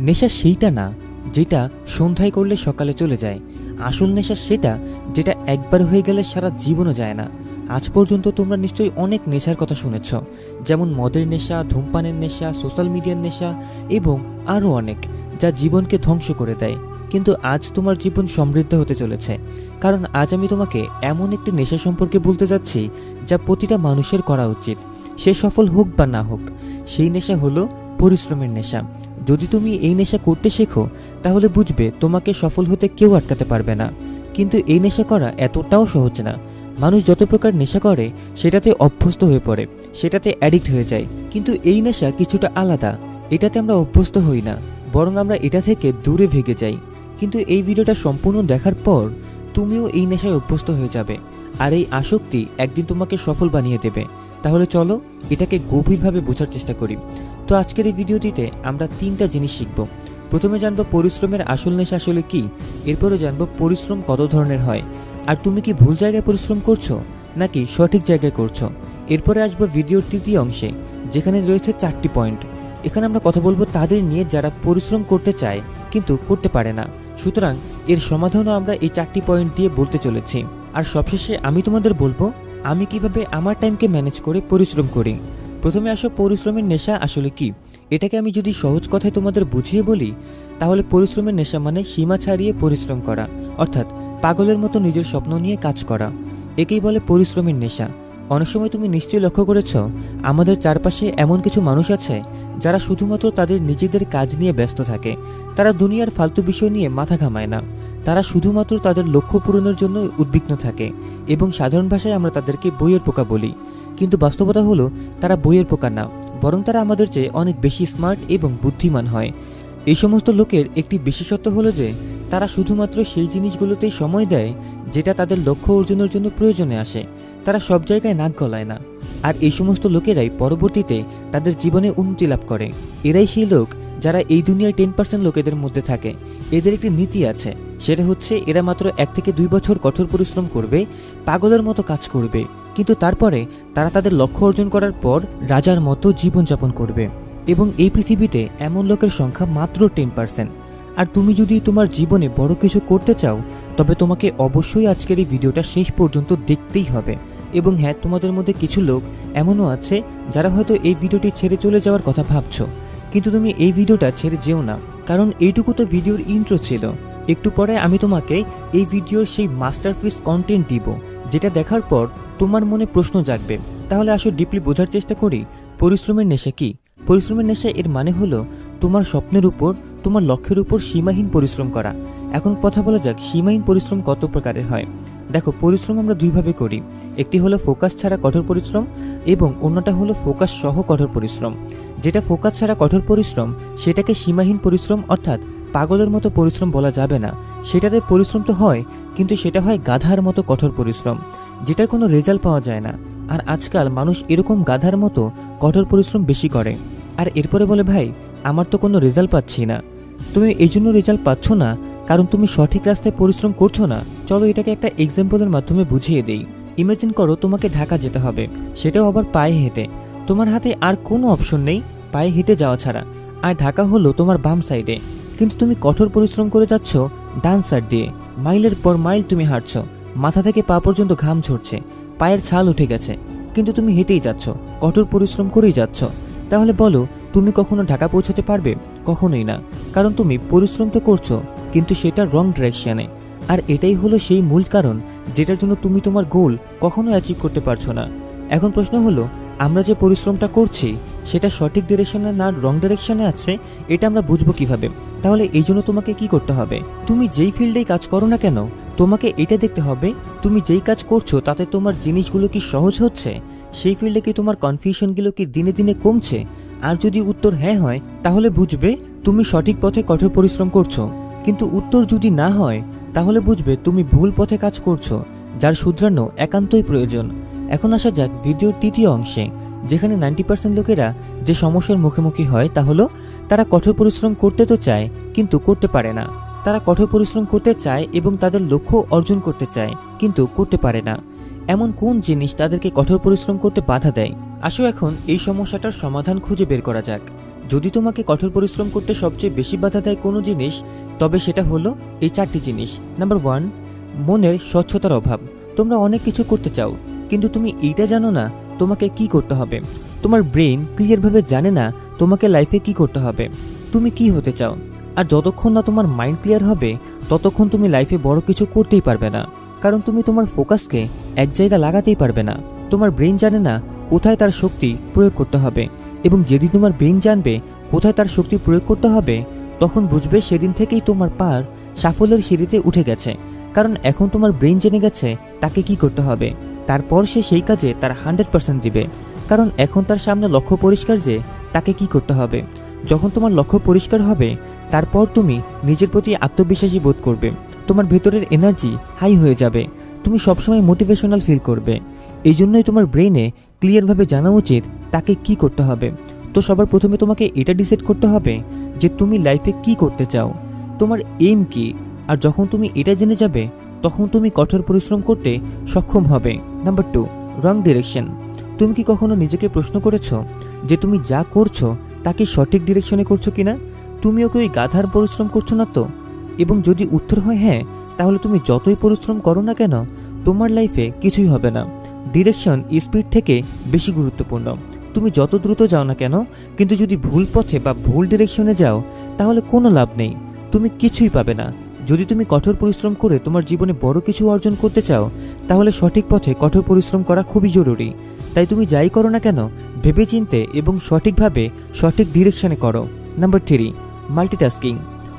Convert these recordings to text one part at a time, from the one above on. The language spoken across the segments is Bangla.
নেশা সেইটা না যেটা সন্ধ্যায় করলে সকালে চলে যায়। আসল নেশা সেটা যেটা একবার হয়ে গেলে সারা জীবনও যায় না। আজ পর্যন্ত তোমরা নিশ্চয়ই অনেক নেশার কথা শুনেছ, যেমন মদের নেশা, ধূমপানের নেশা, সোশ্যাল মিডিয়ার নেশা এবং আরও অনেক, যা জীবনকে ধ্বংস করে দেয়। কিন্তু আজ তোমার জীবন সমৃদ্ধ হতে চলেছে, কারণ আজ আমি তোমাকে এমন একটি নেশা সম্পর্কে বলতে যাচ্ছি যা প্রতিটা মানুষের করা উচিত, সে সফল হোক বা না হোক। সেই নেশা হলো পরিশ্রমের নেশা। যদি তুমি এই নেশা করতে শেখো তাহলে বুঝবে তোমাকে সফল হতে কেউ আটকাতে পারবে না। কিন্তু এই নেশা করা এতটাও সহজ না। মানুষ যত প্রকার নেশা করে সেটাতে অভ্যস্ত হয়ে পড়ে, সেটাতে অ্যাডিক্ট হয়ে যায়। কিন্তু এই নেশা কিছুটা আলাদা। এটাতে আমরা অভ্যস্ত হই না, বরং আমরা এটা থেকে দূরে ভেগে যাই। কিন্তু এই ভিডিওটা সম্পূর্ণ দেখার পর তুমিও এই নেশায় অভ্যস্ত হয়ে যাবে, আর এই আসক্তি একদিন তোমাকে সফল বানিয়ে দেবে। তাহলে চলো এটাকে গভীরভাবে বোঝার চেষ্টা করি। তো আজকের এই ভিডিওটিতে আমরা 3টা জিনিস শিখব। প্রথমে জানবো পরিশ্রমের আসল নেশা আসলে কি, এরপরে জানবো পরিশ্রম কত ধরনের হয়, আর তুমি কি ভুল জায়গায় পরিশ্রম করছো নাকি সঠিক জায়গায় করছো। এরপরে আসবো ভিডিওর তৃতীয় অংশে, যেখানে রয়েছে 4টি পয়েন্ট। এখানে আমরা কথা বলবো তাদের নিয়ে যারা পরিশ্রম করতে চায় কিন্তু করতে পারে না। সুতরাং এর সমাধানও আমরা এই 4টি পয়েন্ট দিয়ে বলতে চলেছি। আর সবশেষে আমি তোমাদের বলবো আমি কিভাবে আমার টাইমকে ম্যানেজ করে পরিশ্রম করি। প্রথমে আসো পরিশ্রমের নেশা আসলে কি। এটাকে আমি যদি সহজ কথায় তোমাদের বুঝিয়ে বলি তাহলে পরিশ্রমের নেশা মানে সীমা ছাড়িয়ে পরিশ্রম করা, অর্থাৎ পাগলের মতো নিজের স্বপ্ন নিয়ে কাজ করা। একেই বলে পরিশ্রমের নেশা। অনেক সময় তুমি নিশ্চয়ই লক্ষ্য করেছ আমাদের চারপাশে এমন কিছু মানুষ আছে যারা শুধুমাত্র তাদের নিজেদের কাজ নিয়ে ব্যস্ত থাকে। তারা দুনিয়ার ফালতু বিষয় নিয়ে মাথা ঘামায় না। তারা শুধুমাত্র তাদের লক্ষ্য পূরণের জন্য উদ্বিগ্ন থাকে, এবং সাধারণ ভাষায় আমরা তাদেরকে বইয়ের পোকা বলি। কিন্তু বাস্তবতা হলো তারা বইয়ের পোকা না, বরং তারা আমাদের চেয়ে অনেক বেশি স্মার্ট এবং বুদ্ধিমান হয়। এই সমস্ত লোকের একটি বিশেষত্ব হলো যে তারা শুধুমাত্র সেই জিনিসগুলোতেই সময় দেয় যেটা তাদের লক্ষ্য অর্জনের জন্য প্রয়োজনে আসে। তারা সব জায়গায় নাক গলায় না। আর এই সমস্ত লোকেরাই পরবর্তীতে তাদের জীবনে উন্নতি লাভ করে। এরাই সেই লোক যারা এই দুনিয়ার 10% লোকেদের মধ্যে থাকে। এদের একটি নীতি আছে, সেটা হচ্ছে এরা মাত্র 1 থেকে 2 বছর কঠোর পরিশ্রম করবে, পাগলের মতো কাজ করবে, কিন্তু তারপরে তারা তাদের লক্ষ্য অর্জন করার পর রাজার মতো জীবনযাপন করবে। এবং এই পৃথিবীতে এমন লোকের সংখ্যা মাত্র 10%। আর তুমি যদি তোমার জীবনে বড় কিছু করতে চাও তবে তোমাকে অবশ্যই আজকের এই ভিডিওটা শেষ পর্যন্ত দেখতেই হবে। এবং হ্যাঁ, তোমাদের মধ্যে কিছু লোক এমনও আছে যারা হয়তো এই ভিডিওটি ছেড়ে চলে যাওয়ার কথা ভাবছো, কিন্তু তুমি এই ভিডিওটা ছেড়ে যেও না, কারণ এইটুকু তো ভিডিওর ইন্ট্রো ছিল। একটু পরে আমি তোমাকে এই ভিডিওর সেই মাস্টারপিস কন্টেন্ট দিব, যেটা দেখার পর তোমার মনে প্রশ্ন জাগবে। তাহলে আসো ডিপলি বোঝার চেষ্টা করি পরিশ্রমের নেশা কি। পরিশ্রমের নেশা এর মানে হলো তোমার স্বপ্নের উপর, তোমার লক্ষ্যের উপর সীমাহীন পরিশ্রম করা। এখন কথা বলা যাক সীমাহীন পরিশ্রম কত প্রকারের হয়। দেখো, পরিশ্রম আমরা দুইভাবে করি। একটি হলো ফোকাস ছাড়া কঠোর পরিশ্রম, এবং অন্যটা হলো ফোকাস সহ কঠোর পরিশ্রম। যেটা ফোকাস ছাড়া কঠোর পরিশ্রম সেটাকে সীমাহীন পরিশ্রম অর্থাৎ পাগলের মতো পরিশ্রম বলা যাবে না। সেটাতে পরিশ্রম তো হয়, কিন্তু সেটা হয় গাধার মতো কঠোর পরিশ্রম, যেটার কোনো রেজাল্ট পাওয়া যায় না। আর আজকাল মানুষ এরকম গাধার মতো কঠোর পরিশ্রম বেশি করে, আর এরপরে বলে ভাই আমার তো কোনো রেজাল্ট পাচ্ছি না। তুমি এই জন্য রেজাল্ট পাচ্ছ না কারণ তুমি সঠিক রাস্তায় পরিশ্রম করছো না। চলো এটাকে একটা এক্সাম্পলের মাধ্যমে বুঝিয়ে দেই। ইমাজিন করো তোমাকে ঢাকা যেতে হবে, সেটাও আবার পায়ে হেঁটে। তোমার হাতে আর কোনো অপশন নেই পায়ে হেঁটে যাওয়া ছাড়া, আর ঢাকা হলো তোমার বাম সাইডে। কিন্তু তুমি কঠোর পরিশ্রম করে যাচ্ছ ডান সাইড দিয়ে। মাইলের পর মাইল তুমি হাঁটছ, মাথা থেকে পা পর্যন্ত ঘাম ঝরছে, পায়ের ছাল উঠে গেছে, কিন্তু তুমি হেঁটেই যাচ্ছ, কঠোর পরিশ্রম করেই যাচ্ছ। তাহলে বলো তুমি কখনো ঢাকা পৌঁছতে পারবে? কখনোই না, কারণ তুমি পরিশ্রম তো করছো কিন্তু সেটা রং ডিরেকশনে। আর এটাই হলো সেই মূল কারণ যেটার জন্য তুমি তোমার গোল কখনো অ্যাচিভ করতে পারছো না। এখন প্রশ্ন হলো আমরা যে পরিশ্রমটা করছি সেটা সঠিক ডিরেকশনে না রং ডিরেকশনে আছে, এটা আমরা বুঝবো কিভাবে? তাহলে এই জন্য তোমাকে কি করতে হবে? তুমি যেই ফিল্ডেই কাজ করো না কেন তোমাকে এটা দেখতে হবে তুমি যেই কাজ করছো তাতে তোমার জিনিসগুলো কি সহজ হচ্ছে, সেই ফিল্ডে কি তোমার কনফিউশনগুলো কি দিনে দিনে কমছে। আর যদি উত্তর হ্যাঁ হয় তাহলে বুঝবে তুমি সঠিক পথে কঠোর পরিশ্রম করছো, কিন্তু উত্তর যদি না হয় তাহলে বুঝবে তুমি ভুল পথে কাজ করছো, যার শুধরানো একান্তই প্রয়োজন। এখন আসা যাক ভিডিওর তৃতীয় অংশে, যেখানে 90% লোকেরা যে সমস্যার মুখোমুখি হয় তা হলো তারা কঠোর পরিশ্রম করতে তো চায় কিন্তু করতে পারে না। তারা কঠোর পরিশ্রম করতে চায় এবং তাদের লক্ষ্য অর্জন করতে চায় কিন্তু করতে পারে না। এমন কোন জিনিস তাদেরকে কঠোর পরিশ্রম করতে বাধা দেয়? আসো এখন এই সমস্যাটার সমাধান খুঁজে বের করা যাক। যদি তোমাকে কঠোর পরিশ্রম করতে সবচেয়ে বেশি বাধা দেয় কোনো জিনিস, তবে সেটা হলো এই 4টি জিনিস। নাম্বার 1, মনের স্বচ্ছতার অভাব। তোমরা অনেক কিছু করতে চাও, কিন্তু তুমি এইটা জানো না তোমাকে কি করতে হবে। তোমার ব্রেন ক্লিয়ারভাবে জানে না তোমাকে লাইফে কি করতে হবে, তুমি কি হতে চাও। আর যতক্ষণ না তোমার মাইন্ড ক্লিয়ার হবে, ততক্ষণ তুমি লাইফে বড় কিছু করতেই পারবে না, কারণ তুমি তোমার ফোকাসকে এক জায়গা লাগাতেই পারবে না। তোমার ব্রেন জানে না কোথায় তার শক্তি প্রয়োগ করতে হবে, এবং যেদিন তোমার ব্রেন জানবে কোথায় তার শক্তি প্রয়োগ করতে হবে, তখন বুঝবে সেদিন থেকেই তোমার পার সাফল্যের সিঁড়িতে উঠে গেছে। কারণ এখন তোমার ব্রেন জেনে গেছে তাকে কি করতে হবে, তারপর সে সেই কাজে তার 100% দিবে। কারণ এখন তার সামনে লক্ষ্য পরিষ্কার যে তাকে কি করতে হবে। যখন তোমার লক্ষ্য পরিষ্কার হবে, তারপর তুমি নিজের প্রতি আত্মবিশ্বাসী বোধ করবে, তোমার ভেতরের এনার্জি হাই হয়ে যাবে, তুমি সবসময় মোটিভেশনাল ফিল করবে। এই জন্যই তোমার ব্রেনে ক্লিয়ারভাবে জানা উচিত তাকে কি করতে হবে। তো সবার প্রথমে তোমাকে এটা ডিসাইড করতে হবে যে তুমি লাইফে কি করতে চাও, তোমার এইম কি। আর যখন তুমি এটা জেনে যাবে, তখন তুমি কঠোর পরিশ্রম করতে সক্ষম হবে। নাম্বার 2, রং ডিরেকশন। তুমি কি কখনো নিজেকে প্রশ্ন করেছো যে তুমি যা করছো তা কি সঠিক ডিরেকশনে করছো কিনা? তুমিও কি ওই গাধার পরিশ্রম করছো না তো? এবং যদি উত্তর হয় হ্যাঁ, তাহলে তুমি যতই পরিশ্রম করো না কেন, তোমার লাইফে কিছুই হবে না। ডিরেকশন স্পিড থেকে বেশি গুরুত্বপূর্ণ। তুমি যত দ্রুত যাও না কেন, কিন্তু যদি ভুল পথে বা ভুল ডিরেকশনে যাও, তাহলে কোনো লাভ নেই, তুমি কিছুই পাবে না। যদি তুমি কঠোর পরিশ্রম করে তোমার জীবনে বড় কিছু অর্জন করতে চাও, তাহলে সঠিক পথে কঠোর পরিশ্রম করা খুবই জরুরি। তাই তুমি যাই করো না কেন, ভেবেচিন্তে এবং সঠিকভাবে সঠিক ডিরেকশনে করো। Number 3, multitasking.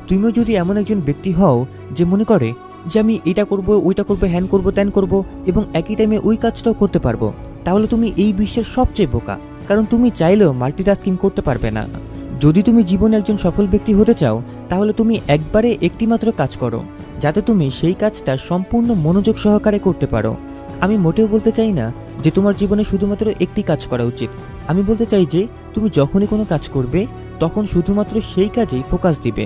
তুমিও যদি এমন একজন ব্যক্তি হও যে মনে করে যে আমি এটা করব, ওইটা করব, হ্যান করব, ত্যান করব, এবং একই টাইমে ওই কাজটাও করতে পারবো, তাহলে তুমি এই বিশ্বের সবচেয়ে বোকা। কারণ তুমি চাইলেও মাল্টিটাস্কিং করতে পারবে না। যদি তুমি জীবনে একজন সফল ব্যক্তি হতে চাও, তাহলে তুমি একবারে একটিমাত্র কাজ করো, যাতে তুমি সেই কাজটা সম্পূর্ণ মনোযোগ সহকারে করতে পারো। আমি মোটেও বলতে চাই না যে তোমার জীবনে শুধুমাত্র একটি কাজ করা উচিত। আমি বলতে চাই যে তুমি যখনই কোনো কাজ করবে, তখন শুধুমাত্র সেই কাজেই ফোকাস দিবে।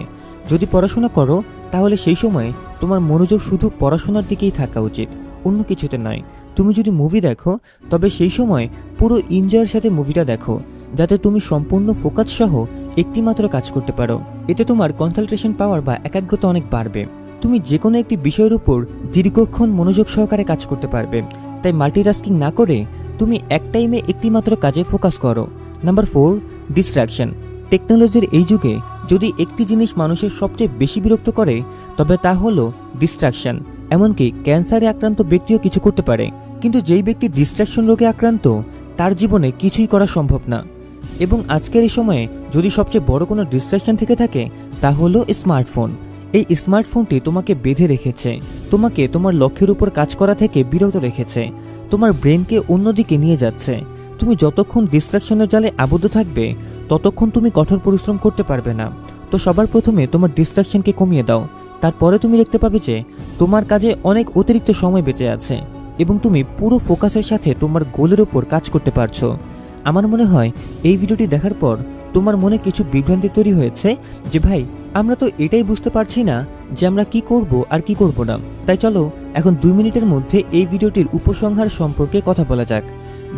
যদি পড়াশোনা করো, তাহলে সেই সময় তোমার মনোযোগ শুধু পড়াশোনার দিকেই থাকা উচিত, অন্য কিছুতে নয়। তুমি যদি মুভি দেখো, তবে সেই সময় পুরো এনজয়ের সাথে মুভিটা দেখো, যাতে তুমি সম্পূর্ণ ফোকাস সহ একটিমাত্র কাজ করতে পারো। এতে তোমার কনসেন্ট্রেশন পাওয়ার বা একাগ্রতা অনেক বাড়বে। তুমি যে কোনো একটি বিষয়ের উপর দীর্ঘক্ষণ মনোযোগ সহকারে কাজ করতে পারবে। তাই মাল্টিটাস্কিং না করে তুমি এক টাইমে একটিমাত্র কাজে ফোকাস করো। Number 4, distraction. টেকনোলজির এই যুগে যদি একটি জিনিস মানুষের সবচেয়ে বেশি বিরক্ত করে, তবে তা হলো ডিস্ট্রাকশন। এমনকি ক্যান্সারে আক্রান্ত ব্যক্তিও কিছু করতে পারে, কিন্তু যেই ব্যক্তি ডিস্ট্রাকশন রোগে আক্রান্ত, তার জীবনে কিছুই করা সম্ভব না। এবং আজকের এই সময়ে যদি সবচেয়ে বড় কোনো ডিস্ট্রাকশন থেকে থাকে, তা হলো স্মার্টফোন। এই স্মার্টফোনটি তোমাকে বেঁধে রেখেছে, তোমাকে তোমার লক্ষ্যের উপর কাজ করা থেকে বিরত রেখেছে, তোমার ব্রেনকে অন্যদিকে নিয়ে যাচ্ছে। তুমি যতক্ষণ ডিস্ট্রাকশনের জালে আবদ্ধ থাকবে, ততক্ষণ তুমি কঠোর পরিশ্রম করতে পারবে না। তো সবার প্রথমে তোমার ডিস্ট্রাকশনকে কমিয়ে দাও, তারপরে তুমি দেখতে পাবে যে তোমার কাজে অনেক অতিরিক্ত সময় বেঁচে আছে, এবং তুমি পুরো ফোকাসের সাথে তোমার গোলের উপর কাজ করতে পারছো। আমার মনে হয় এই ভিডিওটি দেখার পর তোমার মনে কিছু বিভ্রান্তি তৈরি হয়েছে যে ভাই, আমরা তো এটাই বুঝতে পারছি না যে আমরা কি করব আর কি করব না। তাই চলো এখন 2 মিনিটের মধ্যে এই ভিডিওটির উপসংহার সম্পর্কে কথা বলা যাক।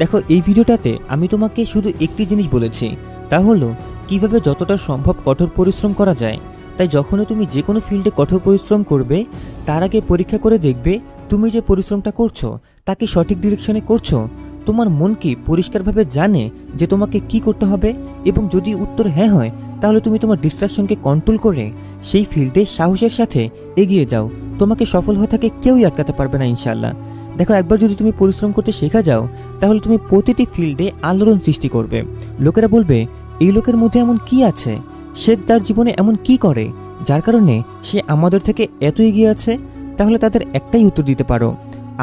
দেখো, এই ভিডিওটাতে আমি তোমাকে শুধু একটি জিনিস বলেছি, তা হলো কিভাবে যতটা সম্ভব কঠোর পরিশ্রম করা যায়। তাই যখনই তুমি যে কোনো ফিল্ডে কঠোর পরিশ্রম করবে, তার আগে পরীক্ষা করে দেখবে তুমি যে পরিশ্রমটা করছো তা কি সঠিক ডিরেকশনে করছো। তোমার মন কি পরিষ্কারভাবে জানে যে তোমাকে কি করতে হবে, এবং যদি উত্তর হ্যাঁ হয়, তাহলে তুমি তোমার ডিস্ট্রাকশনকে কন্ট্রোল করে সেই ফিল্ডে সাহসের সাথে এগিয়ে যাও। তোমাকে সফল হওয়া থেকে কেউই আটকাতে পারবে না ইনশাআল্লাহ। দেখো, একবার যদি তুমি পরিশ্রম করতে শেখা যাও, তাহলে তুমি প্রতিটি ফিল্ডে আলোড়ন সৃষ্টি করবে। লোকেরা বলবে, এই লোকের মধ্যে এমন কি আছে, সে তার জীবনে এমন কি করে যার কারণে সে আমাদের থেকে এত এগিয়ে আছে। তাহলে তাদের একটাই উত্তর দিতে পারো,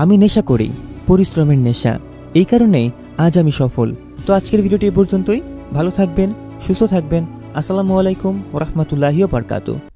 আমি নেশা করি, পরিশ্রমের নেশা। এই কারণেই আজ আমি সফল। তো আজকের ভিডিওটি এ পর্যন্তই। ভালো থাকবেন, সুস্থ থাকবেন। আসসালামু আলাইকুম ওয়া রাহমাতুল্লাহি ওয়া বারাকাতুহু।